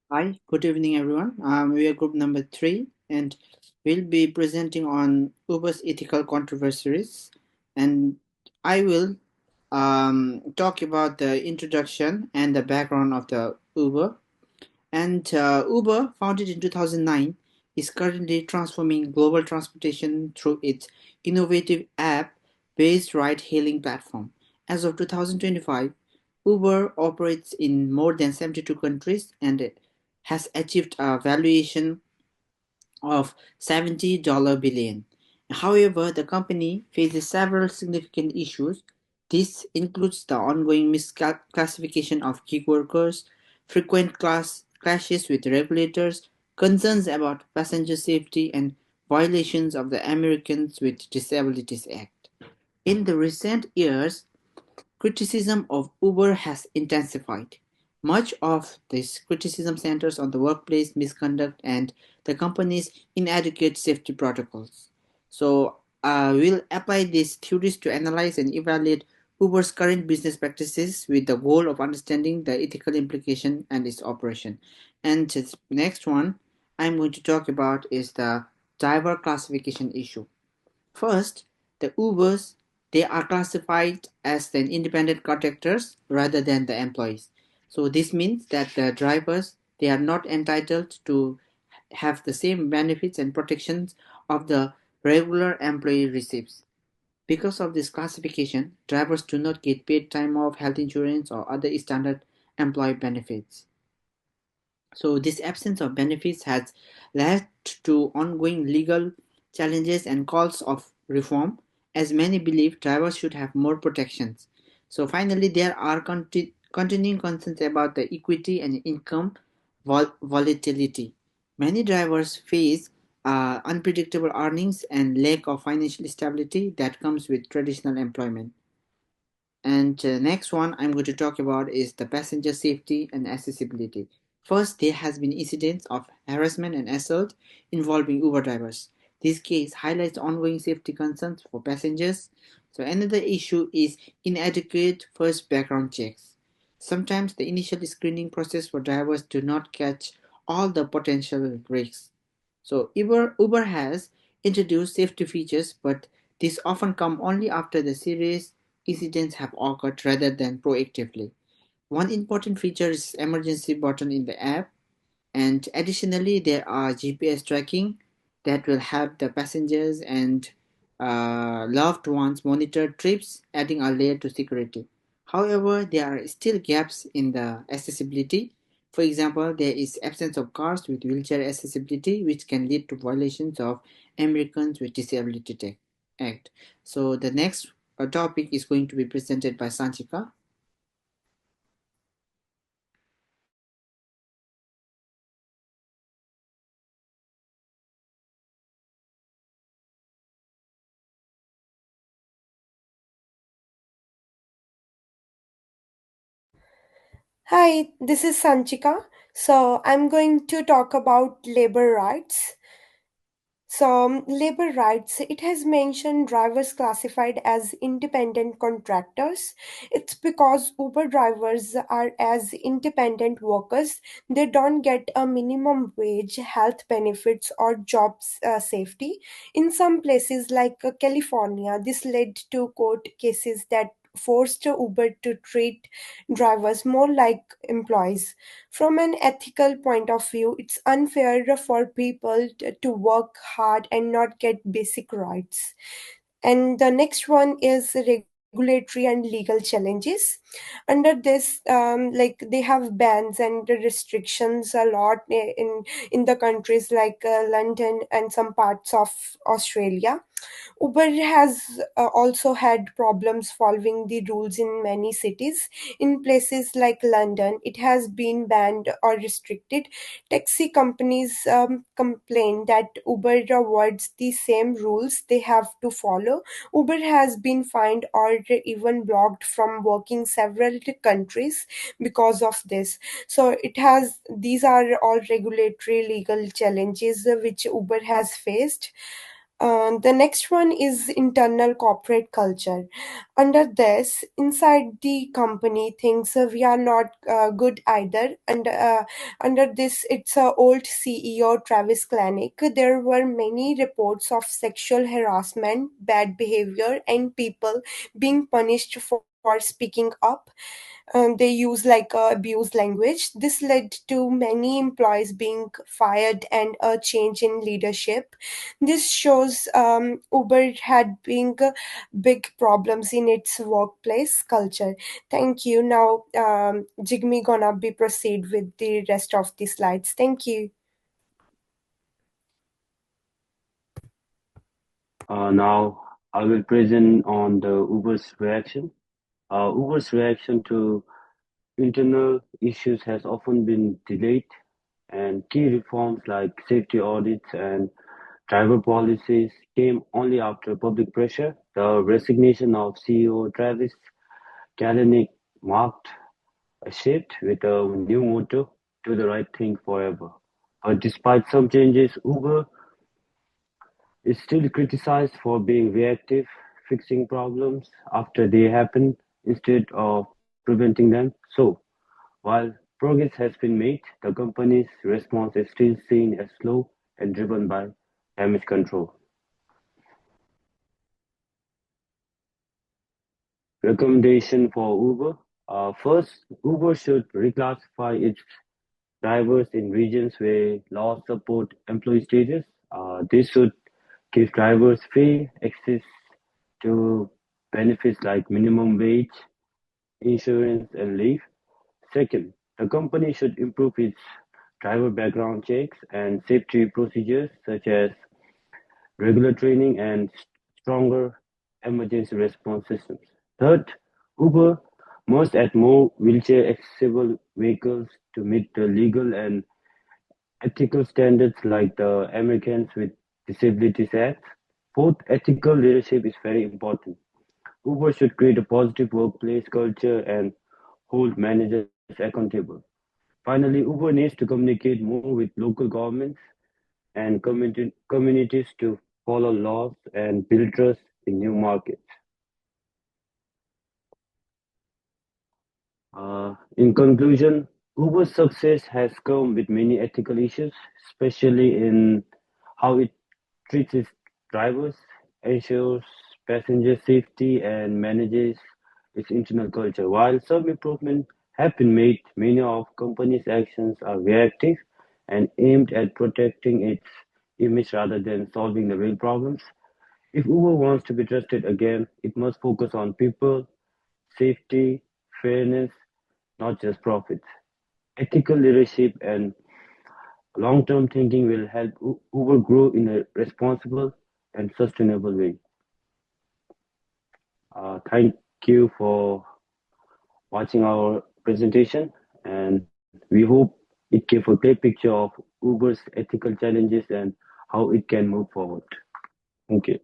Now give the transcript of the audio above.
Hi, good evening, everyone. We are group number three, and we'll be presenting on Uber's ethical controversies. And I will talk about the introduction and the background of the Uber. And Uber, founded in 2009, is currently transforming global transportation through its innovative app-based ride-hailing platform. As of 2025, Uber operates in more than 72 countries and it has achieved a valuation of $70 billion. However, the company faces several significant issues. This includes the ongoing misclassification of gig workers, frequent class clashes with regulators, concerns about passenger safety, and violations of the Americans with Disabilities Act. In the recent years, criticism of Uber has intensified. Much of this criticism centers on the workplace misconduct and the company's inadequate safety protocols. So, we'll apply these theories to analyze and evaluate Uber's current business practices with the goal of understanding the ethical implication and its operation. And the next one I'm going to talk about is the driver classification issue. First, the Ubers, they are classified as the independent contractors rather than the employees. So this means that the drivers, they are not entitled to have the same benefits and protections of the regular employee receives. Because of this classification, drivers do not get paid time off, health insurance, or other standard employee benefits. So this absence of benefits has led to ongoing legal challenges and calls of reform, as many believe drivers should have more protections. So finally, there are continuing concerns about the equity and income volatility. Many drivers face unpredictable earnings and lack of financial stability that comes with traditional employment. And next one I'm going to talk about is the passenger safety and accessibility. First, there has been incidents of harassment and assault involving Uber drivers. This case highlights ongoing safety concerns for passengers. So another issue is inadequate first background checks. Sometimes the initial screening process for drivers do not catch all the potential risks. So Uber has introduced safety features, but these often come only after the serious incidents have occurred rather than proactively. One important feature is emergency button in the app, and additionally there are GPS tracking that will help the passengers and loved ones monitor trips, adding a layer to security. However, there are still gaps in the accessibility. For example, there is absence of cars with wheelchair accessibility, which can lead to violations of Americans with Disability Act. So the next topic is going to be presented by Sanchika. Hi, this is Sanchika. So, I'm going to talk about labor rights. Labor rights, it has mentioned drivers classified as independent contractors. It's because Uber drivers are as independent workers. They don't get a minimum wage, health benefits, or job safety. In some places like California, this led to court cases that forced Uber to treat drivers more like employees. From an ethical point of view, it's unfair for people to work hard and not get basic rights. And the next one is regulatory and legal challenges. Under this, like they have bans and restrictions a lot in the countries like London and some parts of Australia. Uber has also had problems following the rules in many cities. In places like London, it has been banned or restricted. Taxi companies complain that Uber avoids the same rules they have to follow. Uber has been fined or even blocked from working several countries because of this. So it has these are all regulatory legal challenges which Uber has faced. The next one is internal corporate culture. Under this, inside the company, things we are not good either. And under this, it's a old CEO Travis Kalanick. There were many reports of sexual harassment, bad behavior, and people being punished for speaking up. They use like abuse language. This led to many employees being fired and a change in leadership. This shows Uber had been big problems in its workplace culture. Thank you. Now, Jigme gonna be proceed with the rest of the slides. Thank you. Now I will present on the Uber's reaction. Uber's reaction to internal issues has often been delayed, and key reforms like safety audits and driver policies came only after public pressure. The resignation of CEO Travis Kalanick marked a shift with a new motto: "Do the right thing forever." But despite some changes, Uber is still criticized for being reactive, fixing problems after they happen instead of preventing them. So, while progress has been made, the company's response is still seen as slow and driven by damage control. Recommendation for Uber. First, Uber should reclassify its drivers in regions where laws support employee status. This should give drivers free access to benefits like minimum wage, insurance, and leave. Second, the company should improve its driver background checks and safety procedures such as regular training and stronger emergency response systems. Third, Uber must add more wheelchair accessible vehicles to meet the legal and ethical standards like the Americans with Disabilities Act. Fourth, ethical leadership is very important. Uber should create a positive workplace culture and hold managers accountable. Finally, Uber needs to communicate more with local governments and communities to follow laws and build trust in new markets. In conclusion, Uber's success has come with many ethical issues, especially in how it treats its drivers, ensures passenger safety, and manages its internal culture. While some improvements have been made, many of company's actions are reactive and aimed at protecting its image rather than solving the real problems. If Uber wants to be trusted again, it must focus on people, safety, fairness, not just profits. Ethical leadership and long-term thinking will help Uber grow in a responsible and sustainable way. Thank you for watching our presentation, and we hope it gave a clear picture of Uber's ethical challenges and how it can move forward. Thank you.